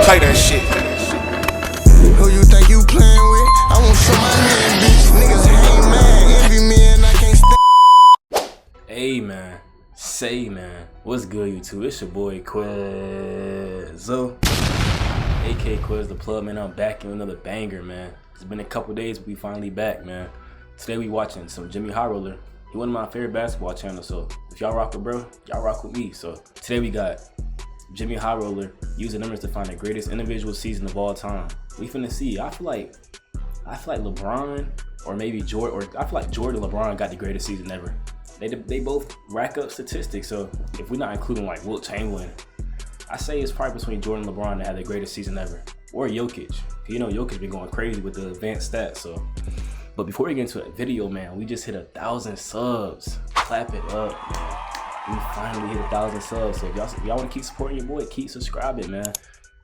play that shit. Who you think you playing with? I won't show my hand, bitch. Niggas hang mad, envy me and I can't stand. Hey man, say man, what's good YouTube? It's your boy Quizzo, aka Quiz the Plug, man. I'm back in another banger, man. It's been a couple days, but we finally back, man. Today we watching some Jimmy High Roller. He one of my favorite basketball channels, so if y'all rock with bro, y'all rock with me. So today we got Jimmy High Roller using numbers to find the greatest individual season of all time. We finna see. I feel like LeBron or maybe Jordan, or I feel like Jordan and LeBron got the greatest season ever. They both rack up statistics. So if we're not including like Wilt Chamberlain, I say it's probably between Jordan and LeBron that had the greatest season ever, or Jokic. You know Jokic been going crazy with the advanced stats. So, but before we get into a video, man, we just hit 1,000 subs. Clap it up, man. We finally hit 1,000 subs. So if y'all want to keep supporting your boy, keep subscribing, man.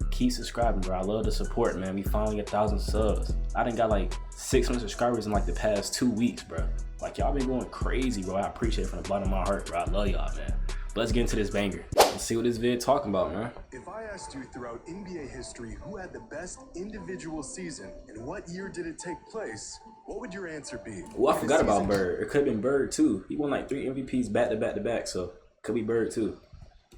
Keep subscribing, bro. I love the support, man. We finally got 1,000 subs. I done got like 600 subscribers in like the past 2 weeks, bro. Like y'all been going crazy, bro. I appreciate it from the bottom of my heart, bro. I love y'all, man. But let's get into this banger. Let's see what this vid talking about, man. If I asked you throughout NBA history who had the best individual season and what year did it take place, what would your answer be? Oh, I forgot about Bird. It could have been Bird too. He won like 3 MVPs back to back to back, so could be Bird too.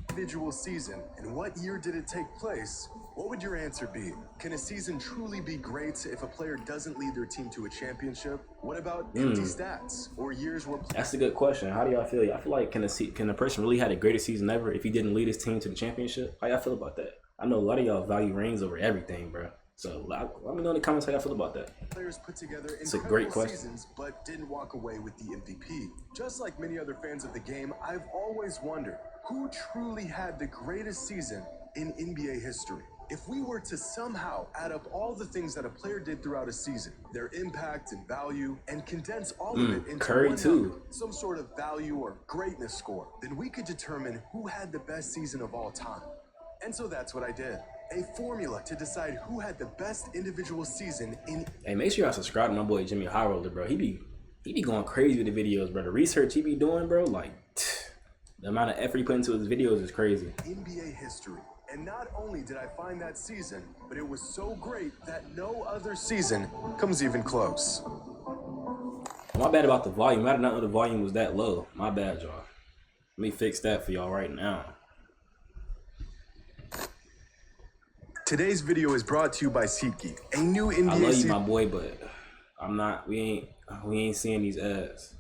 Individual season and what year did it take place? What would your answer be? Can a season truly be great if a player doesn't lead their team to a championship? What about empty stats or years where... That's a good question. How do y'all feel? I feel like can a person really have the greatest season ever if he didn't lead his team to the championship? How y'all feel about that? I know a lot of y'all value rings over everything, bro. So let me know in the comments how y'all feel about that. Players put together It's a great incredible question. seasons, but didn't walk away with the MVP. Just like many other fans of the game, I've always wondered who truly had the greatest season in NBA history. If we were to somehow add up all the things that a player did throughout a season, their impact and value, and condense all of it into Curry one too. number, some sort of value or greatness score, then we could determine who had the best season of all time. And so that's what I did. A formula to decide who had the best individual season in... Hey, make sure y'all subscribe to my boy Jimmy High Roller, bro. He be going crazy with the videos, bro. The research he be doing, bro, like the amount of effort he put into his videos is crazy. NBA history. And not only did I find that season, but it was so great that no other season comes even close. My bad about the volume. I did not know the volume was that low. My bad, y'all. Let me fix that for y'all right now. Today's video is brought to you by SeatGeek, a new NBA I love you, season. my boy, but I'm not. We ain't seeing these ads.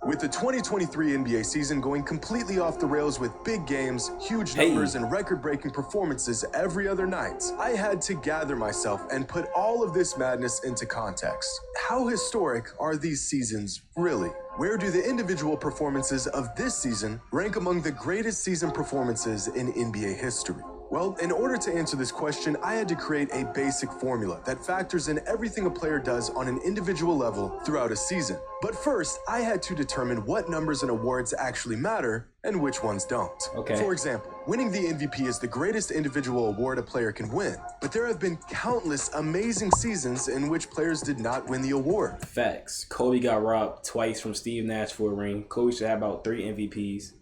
With the 2023 NBA season going completely off the rails with big games, huge numbers, and record-breaking performances every other night, I had to gather myself and put all of this madness into context. How historic are these seasons really? Where do the individual performances of this season rank among the greatest season performances in NBA history? Well, in order to answer this question, I had to create a basic formula that factors in everything a player does on an individual level throughout a season. But first, I had to determine what numbers and awards actually matter and which ones don't. Okay. For example, winning the MVP is the greatest individual award a player can win, but there have been countless amazing seasons in which players did not win the award. Facts. Kobe got robbed twice from Steve Nash for a ring. Kobe should have about 3 MVPs.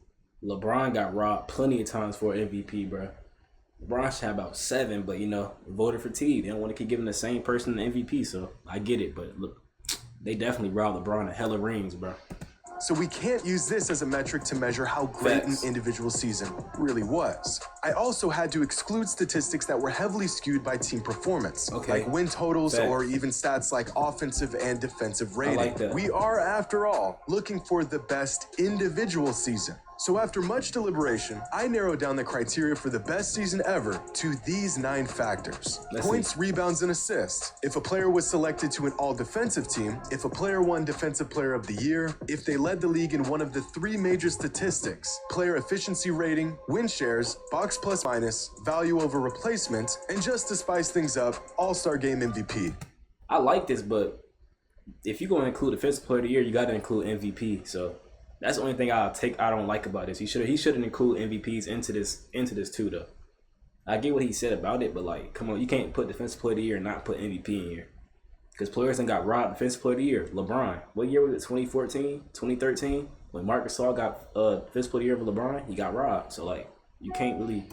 LeBron got robbed plenty of times for an MVP, bro. LeBron should have about 7, but you know, voter fatigue. They don't want to keep giving the same person the MVP, so I get it. But look, they definitely robbed LeBron a hella rings, bro. So we can't use this as a metric to measure how great Facts. an individual season really was. I also had to exclude statistics that were heavily skewed by team performance, like win totals Facts. or even stats like offensive and defensive rating. like that. We are, after all, looking for the best individual season. So after much deliberation, I narrowed down the criteria for the best season ever to these 9 factors. Points, rebounds, and assists. If a player was selected to an all-defensive team, if a player won Defensive Player of the Year, if they led the league in one of the 3 major statistics, player efficiency rating, win shares, box plus minus, value over replacement, and just to spice things up, All-Star Game MVP. I like this, but if you're going to include Defensive Player of the Year, you got to include MVP, so... That's the only thing I don't like about this. He shouldn't include MVPs into this too though. I get what he said about it, but like, come on, you can't put Defensive Player of the Year and not put MVP in here. Because players done got robbed Defensive Player of the Year. LeBron, what year was it? 2014, 2013? When Marc Gasol got Defensive Player of the Year for LeBron, he got robbed. So like, you can't really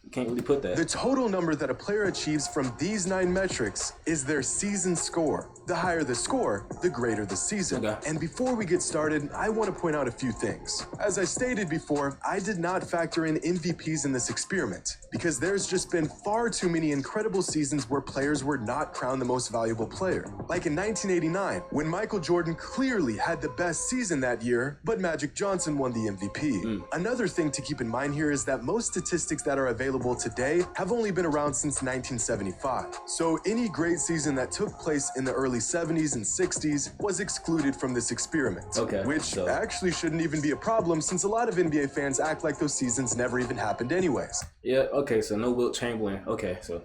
You can't really put that. The total number that a player achieves from these 9 metrics is their season score. The higher the score, the greater the season. Okay. And before we get started, I want to point out a few things. As I stated before, I did not factor in MVPs in this experiment because there's just been far too many incredible seasons where players were not crowned the most valuable player. Like in 1989, when Michael Jordan clearly had the best season that year, but Magic Johnson won the MVP. Another thing to keep in mind here is that most statistics that are available today have only been around since 1975. So any great season that took place in the early 70s and 60s was excluded from this experiment. Okay, which actually shouldn't even be a problem since a lot of NBA fans act like those seasons never even happened anyways. Yeah, okay, so no Wilt Chamberlain. Okay, so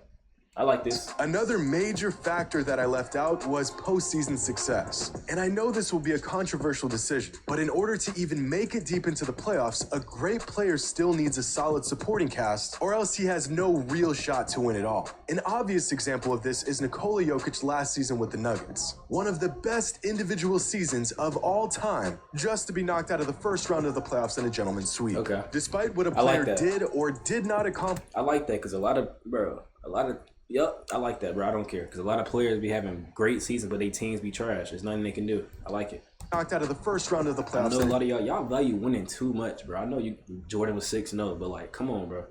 I like this. Another major factor that I left out was postseason success. And I know this will be a controversial decision, but in order to even make it deep into the playoffs, a great player still needs a solid supporting cast, or else he has no real shot to win it all. An obvious example of this is Nikola Jokic last season with the Nuggets. One of the best individual seasons of all time, just to be knocked out of the first round of the playoffs in a gentleman's sweep. Okay. Despite what a player did or did not accomplish. I like that because Yep, I like that, bro. I don't care because a lot of players be having great seasons, but their teams be trash. There's nothing they can do. I like it. Knocked out of the first round of the playoffs. I know a lot of y'all value winning too much, bro. I know Jordan was 6-0, but like, come on, bro.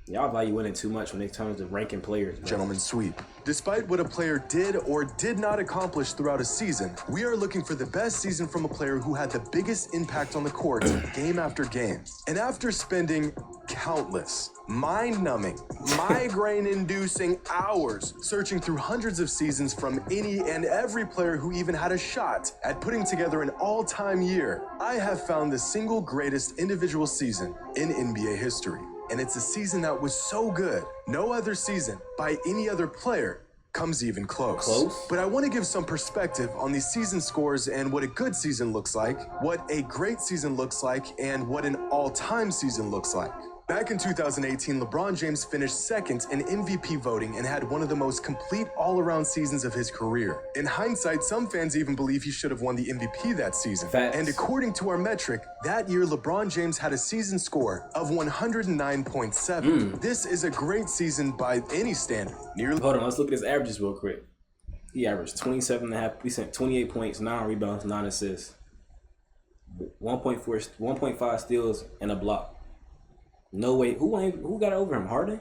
Y'all value winning too much when it comes to ranking players, bro. Gentleman's sweep. Despite what a player did or did not accomplish throughout a season, we are looking for the best season from a player who had the biggest impact on the court game after game. And after spending countless, mind-numbing, migraine-inducing hours searching through hundreds of seasons from any and every player who even had a shot at putting together an all-time year, I have found the single greatest individual season in NBA history. And it's a season that was so good, no other season by any other player comes even close. But I want to give some perspective on these season scores and what a good season looks like, what a great season looks like, and what an all-time season looks like. Back in 2018, LeBron James finished second in MVP voting and had one of the most complete all-around seasons of his career. In hindsight, some fans even believe he should have won the MVP that season. Facts. And according to our metric, that year LeBron James had a season score of 109.7. This is a great season by any standard. Hold on, let's look at his averages real quick. He averaged 27.5, he sent 28 points, 9 rebounds, 9 assists, 1.5 steals, and a block. No way. Who got over him? Harden?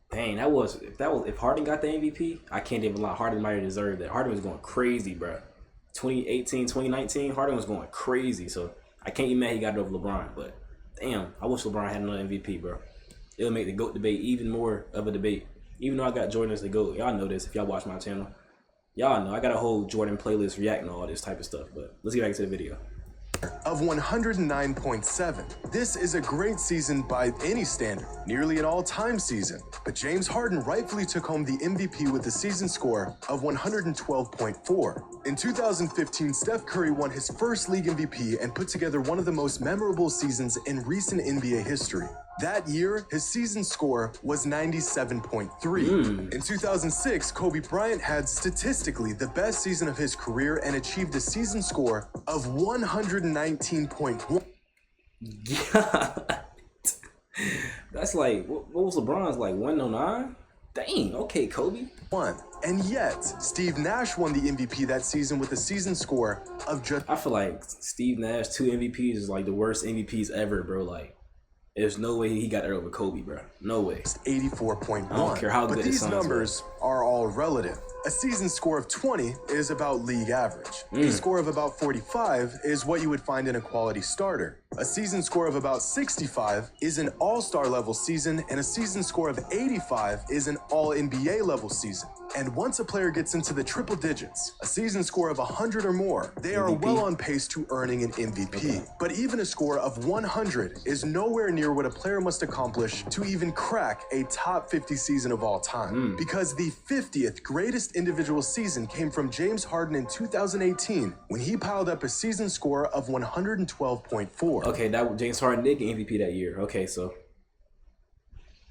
Dang, if Harden got the MVP, I can't even lie. Harden might have deserved that. Harden was going crazy, bro. 2018, 2019, Harden was going crazy. So I can't be mad he got it over LeBron. But damn, I wish LeBron had another MVP, bro. It'll make the GOAT debate even more of a debate. Even though I got Jordan as the GOAT. Y'all know this if y'all watch my channel. Y'all know I got a whole Jordan playlist reacting to all this type of stuff. But let's get back to the video. Of 109.7. This is a great season by any standard, nearly an all-time season. But James Harden rightfully took home the MVP with a season score of 112.4. In 2015, Steph Curry won his first league MVP and put together one of the most memorable seasons in recent NBA history. That year, his season score was 97.3. In 2006, Kobe Bryant had statistically the best season of his career and achieved a season score of 119.1. Yeah. That's like, what was LeBron's like, 109? Dang, okay, Kobe. And yet, Steve Nash won the MVP that season with a season score of just... I feel like Steve Nash, 2 MVPs is like the worst MVPs ever, bro. Like, there's no way he got there over Kobe, bro. No way. 84.1. I don't care how good but his these sons numbers are all relative. A season score of 20 is about league average. A score of about 45 is what you would find in a quality starter. A season score of about 65 is an all-star level season, and a season score of 85 is an all-NBA level season. And once a player gets into the triple digits, a season score of 100 or more, they are well on pace to earning an MVP. Okay. But even a score of 100 is nowhere near what a player must accomplish to even crack a top 50 season of all time. Because the 50th greatest individual season came from James Harden in 2018 when he piled up a season score of 112.4. Okay, that James Harden did get MVP that year. Okay, so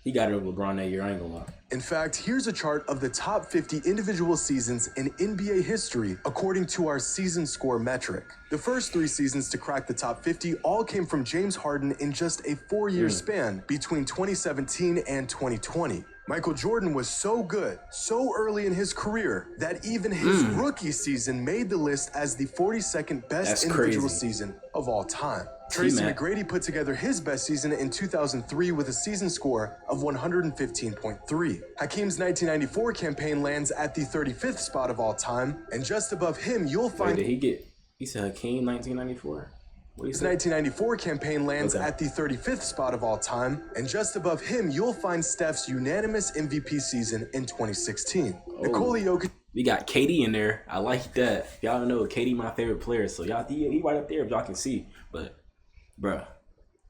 He got it over LeBron that year, I ain't gonna lie. In fact, here's a chart of the top 50 individual seasons in NBA history according to our season score metric. The first 3 seasons to crack the top 50 all came from James Harden in just a 4-year span between 2017 and 2020. Michael Jordan was so good, so early in his career, that even his rookie season made the list as the 42nd best individual season of all time. Tracy McGrady put together his best season in 2003 with a season score of 115.3. Hakeem's 1994 campaign lands at the 35th spot of all time, and just above him you'll find... Wait, he said Hakeem 1994? His 1994 campaign lands at the 35th spot of all time, and just above him, you'll find Steph's unanimous MVP season in 2016. Nikola Jokic. We got KD in there. I like that. Y'all don't know KD my favorite player, so y'all he right up there if y'all can see. But, bruh,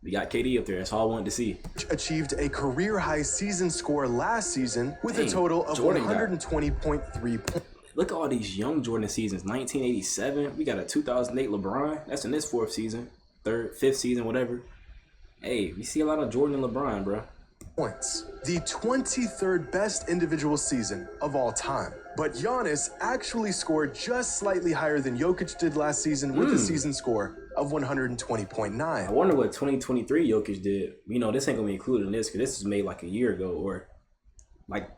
we got KD up there. That's all I wanted to see. Achieved a career-high season score last season with a total of 120.3 points. Look at all these young Jordan seasons. 1987, we got a 2008 LeBron. That's in his 4th season, 5th season, whatever. Hey, we see a lot of Jordan and LeBron, bro. Points. The 23rd best individual season of all time. But Giannis actually scored just slightly higher than Jokic did last season with a season score of 120.9. I wonder what 2023 Jokic did. You know, this ain't going to be included in this because this was made like a year ago or like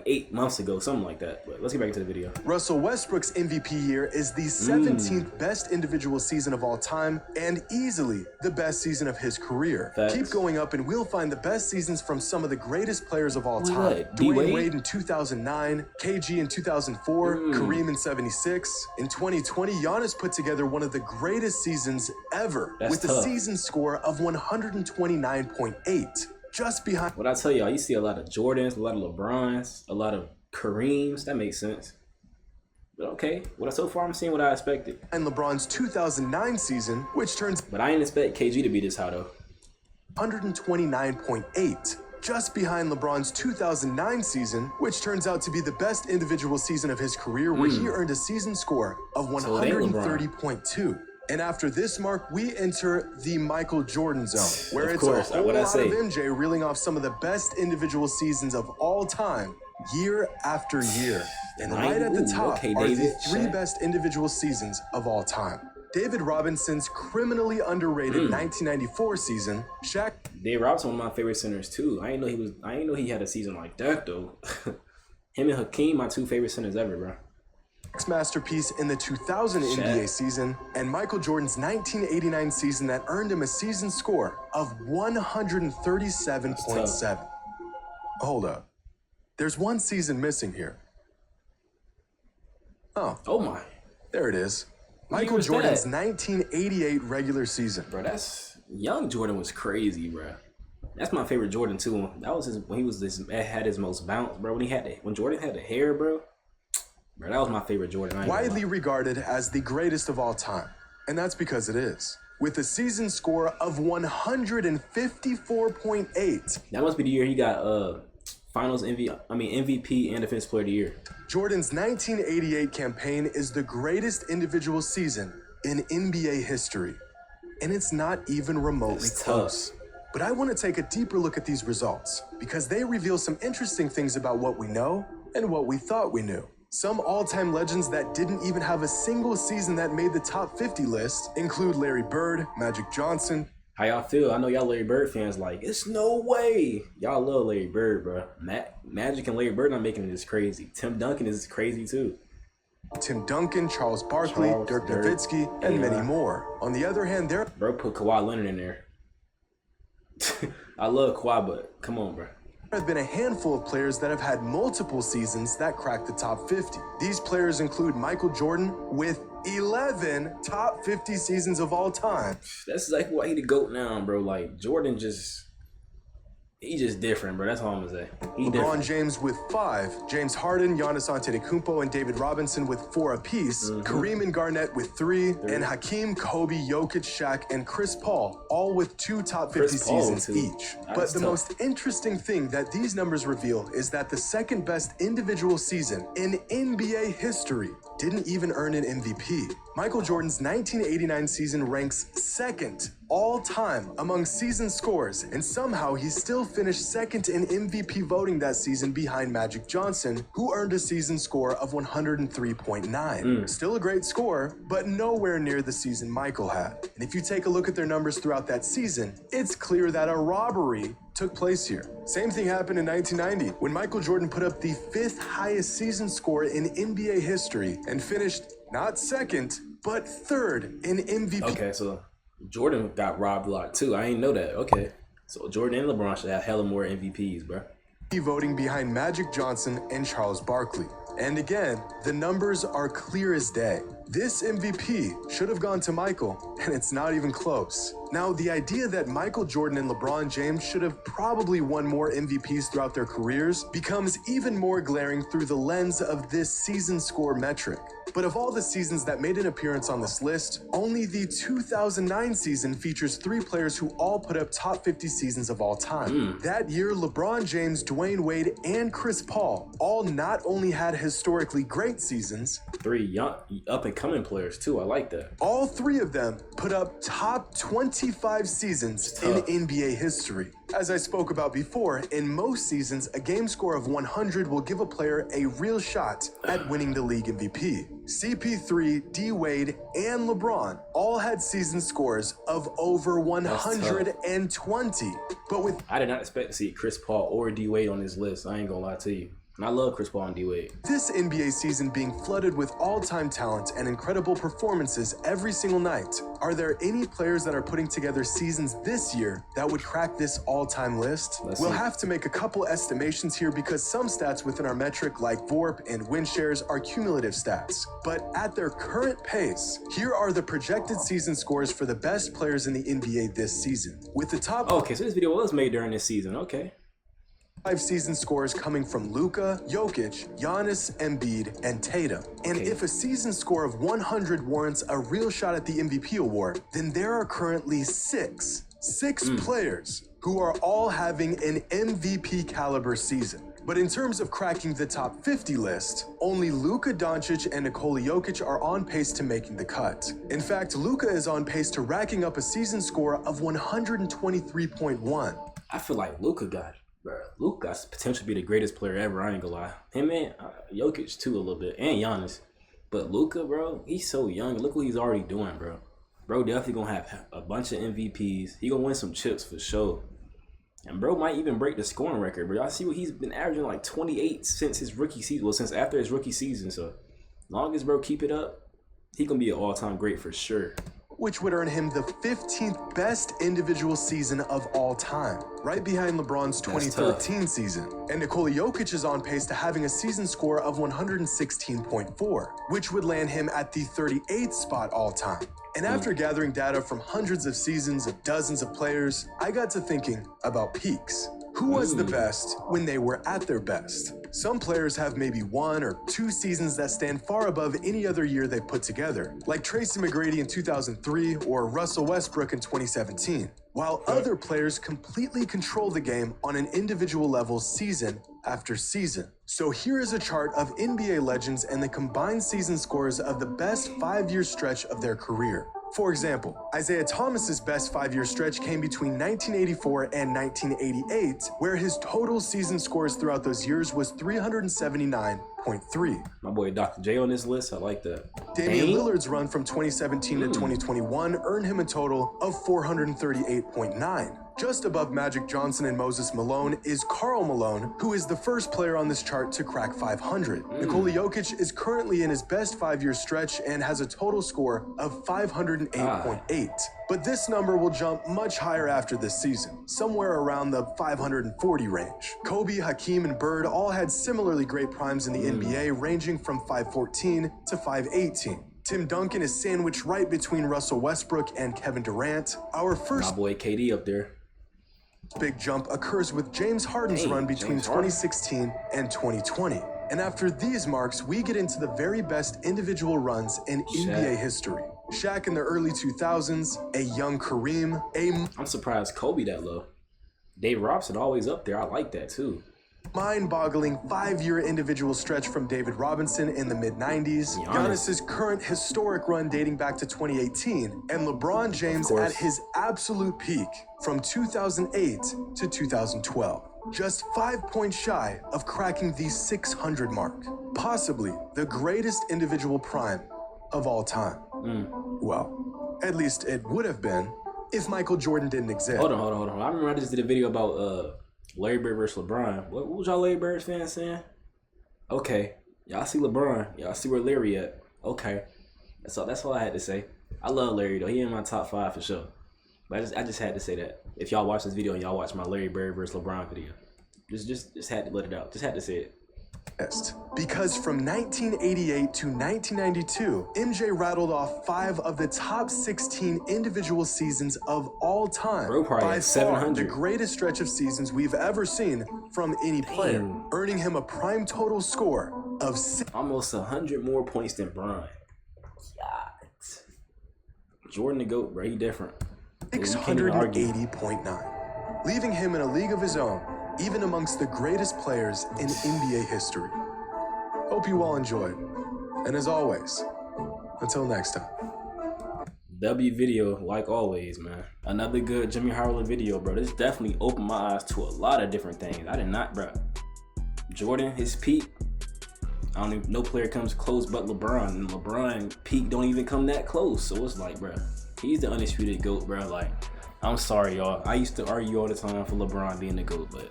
8 months ago, something like that. But let's get back into the video. Russell Westbrook's MVP year is the 17th best individual season of all time and easily the best season of his career. Facts. Keep going up and we'll find the best seasons from some of the greatest players of all time. Dwayne Wade in 2009, KG in 2004, Kareem in 76. In 2020, Giannis put together one of the greatest seasons ever with a season score of 129.8. Just behind. What I tell y'all, you see a lot of Jordans, a lot of LeBrons, a lot of Kareems. That makes sense. But okay, so far I'm seeing what I expected. And LeBron's 2009 season, which turns. But I didn't expect KG to be this high though. 129.8. Just behind LeBron's 2009 season, which turns out to be the best individual season of his career, where he earned a season score of 130.2. And after this mark, we enter the Michael Jordan zone, where it's a whole lot of MJ reeling off some of the best individual seasons of all time, year after year. And right at the top are the 3 best individual seasons of all time. David Robinson's criminally underrated 1994 season, Shaq. Dave Robinson, one of my favorite centers too. I didn't know he had a season like that though. Him and Hakeem, my 2 favorite centers ever, bro. Masterpiece in the 2000 NBA season, and Michael Jordan's 1989 season that earned him a season score of 137.7. Hold up. There's one season missing here. Oh my. There it is. Michael Jordan's 1988 regular season. Bro, that's young Jordan was crazy, bro. That's my favorite Jordan too. That was when he had his most bounce, bro. When Jordan had the hair, bro. Bro, that was my favorite Jordan. Widely regarded as the greatest of all time. And that's because it is. With a season score of 154.8. That must be the year he got MVP and Defensive Player of the Year. Jordan's 1988 campaign is the greatest individual season in NBA history. And it's not even remotely close. But I want to take a deeper look at these results because they reveal some interesting things about what we know and what we thought we knew. Some all-time legends that didn't even have a single season that made the top 50 list include Larry Bird, Magic Johnson. How y'all feel? I know y'all Larry Bird fans like, it's no way. Y'all love Larry Bird, bro. Magic and Larry Bird not making it this crazy. Tim Duncan is crazy too. Tim Duncan, Charles Barkley, Dirk Nowitzki, and many more. On the other hand, Bro put Kawhi Leonard in there. I love Kawhi, but come on, bro. There have been a handful of players that have had multiple seasons that cracked the top 50. These players include Michael Jordan with 11 top 50 seasons of all time. That's like why he the GOAT now, bro. Like Jordan he's just different, bro. That's all I'm gonna say. LeBron James with 5, James Harden, Giannis Antetokounmpo, and David Robinson with 4 apiece, Kareem and Garnett with 3, and Hakeem, Kobe, Jokic, Shaq, and Chris Paul, all with 2 top 50 seasons each. But the most interesting thing that these numbers reveal is that the second best individual season in NBA history didn't even earn an MVP. Michael Jordan's 1989 season ranks second all time among season scores, and somehow he still finished second in MVP voting that season behind Magic Johnson, who earned a season score of 103.9. Still a great score, but nowhere near the season Michael had. And if you take a look at their numbers throughout that season, it's clear that a robbery took place here. Same thing happened in 1990 when Michael Jordan put up the 5th highest season score in NBA history and finished not second, but 3rd in MVP. Okay, so Jordan got robbed a lot too. I ain't know that. Okay, so Jordan and LeBron should have hella more MVPs, bro. Voting behind Magic Johnson and Charles Barkley. And again, the numbers are clear as day. This MVP should have gone to Michael, and it's not even close. Now, the idea that Michael Jordan and LeBron James should have probably won more MVPs throughout their careers becomes even more glaring through the lens of this season score metric. But of all the seasons that made an appearance on this list, only the 2009 season features 3 players who all put up top 50 seasons of all time. That year, LeBron James, Dwayne Wade, and Chris Paul all not only had historically great seasons, 3 young up-and-coming players too. I like that. all 3 of them put up top 25 seasons in NBA history. As I spoke about before, in most seasons, a game score of 100 will give a player a real shot at winning the league MVP. CP3, D Wade, and LeBron all had season scores of over 120. But with I did not expect to see Chris Paul or D Wade on this list. I ain't gonna lie to you. And I love Chris Paul and D Wade. this NBA season being flooded with all-time talent and incredible performances every single night, are there any players that are putting together seasons this year that would crack this all-time list? We'll have to make a couple estimations here because some stats within our metric like VORP and win shares are cumulative stats. But at their current pace, here are the projected season scores for the best players in the NBA this season. With the top Okay, so this video was made during this season. Okay. 5 season scores coming from Luka, Jokic, Giannis, Embiid, and Tatum. And if a season score of 100 warrants a real shot at the MVP award, then there are currently 6 players who are all having an MVP caliber season. But in terms of cracking the top 50 list, only Luka Doncic and Nikola Jokic are on pace to making the cut. In fact, Luka is on pace to racking up a season score of 123.1. I feel like Luka got it. Bro, Luka got potential to be the greatest player ever. I ain't gonna lie. Him and Jokic too a little bit, and Giannis. But Luka, bro, he's so young. Look what he's already doing, bro. Bro definitely gonna have a bunch of MVPs. He gonna win some chips for sure. And bro might even break the scoring record. Bro, I see what he's been averaging like 28 since his rookie season. Well, since after his rookie season. So, long as bro keep it up, he gonna be an all-time great for sure. Which would earn him the 15th best individual season of all time, right behind LeBron's 2013 season. And Nikola Jokic is on pace to having a season score of 116.4, which would land him at the 38th spot all time. And after gathering data from hundreds of seasons of dozens of players, I got to thinking about peaks. Who was the best when they were at their best? Some players have maybe 1 or 2 seasons that stand far above any other year they've put together, like Tracy McGrady in 2003 or Russell Westbrook in 2017, while other players completely control the game on an individual level season after season. So here is a chart of NBA legends and the combined season scores of the best 5-year stretch of their career. For example, Isaiah Thomas's best 5-year stretch came between 1984 and 1988, where his total season scores throughout those years was 379.3. My boy Dr. J on this list, I like that. Damian Lillard's run from 2017 to 2021 earned him a total of 438.9. Just above Magic Johnson and Moses Malone is Karl Malone, who is the first player on this chart to crack 500. Nikola Jokic is currently in his best 5-year stretch and has a total score of 508.8. But this number will jump much higher after this season, somewhere around the 540 range. Kobe, Hakeem, and Bird all had similarly great primes in the NBA, ranging from 514 to 518. Tim Duncan is sandwiched right between Russell Westbrook and Kevin Durant. Our first My boy KD up there. big jump occurs with James Harden's run between 2016 and 2020. And after these marks, we get into the very best individual runs in NBA history. Shaq in the early 2000s, a young Kareem, I'm surprised Kobe that low. Dave Robson always up there. I like that too. mind-boggling 5-year individual stretch from David Robinson in the mid-90s, Giannis's current historic run dating back to 2018, and LeBron James at his absolute peak from 2008 to 2012. Just 5 points shy of cracking the 600 mark. Possibly the greatest individual prime of all time. Well, at least it would have been if Michael Jordan didn't exist. Hold on. I remember I just did a video about Larry Bird versus LeBron. What was y'all Larry Bird fans saying? Okay, y'all see LeBron. Y'all see where Larry at. Okay, that's all I had to say. I love Larry though. He in my top 5 for sure. But I just had to say that. If y'all watch this video and y'all watch my Larry Bird versus LeBron video, just had to let it out. Just had to say it. Because from 1988 to 1992, MJ rattled off 5 of the top 16 individual seasons of all time. Bro, probably by 700. far the greatest stretch of seasons we've ever seen from any player, earning him a prime total score of almost 100 more points than Bron. God. Jordan the GOAT, bro. He different. 680.9, leaving him in a league of his own, even amongst the greatest players in NBA history. Hope you all enjoyed. And as always, until next time. W video, like always, man. Another good Jimmy Howard video, bro. This definitely opened my eyes to a lot of different things. I did not, bro. Jordan, his peak. I don't even, no player comes close but LeBron. And LeBron peak don't even come that close. So it's like, bro, he's the undisputed GOAT, bro. Like, I'm sorry, y'all. I used to argue all the time for LeBron being the GOAT, but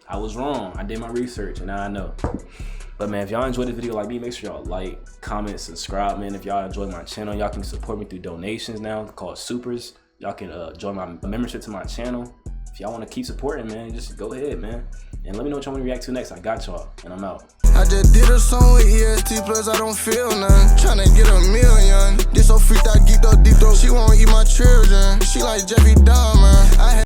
I was wrong. I did my research and now I know. But man, if y'all enjoyed this video like me, make sure y'all like, comment, subscribe, man. If y'all enjoy my channel, y'all can support me through donations now called Supers. Y'all can join my membership to my channel. If y'all want to keep supporting, man, just go ahead, man. And let me know what y'all want to react to next. I got y'all, and I'm out. I just did a song with EST plus I don't feel none. Tryna get $1 million. This so freaked out, geeked up, deep throat. She won't eat my children. She like Jeffy Dahmer.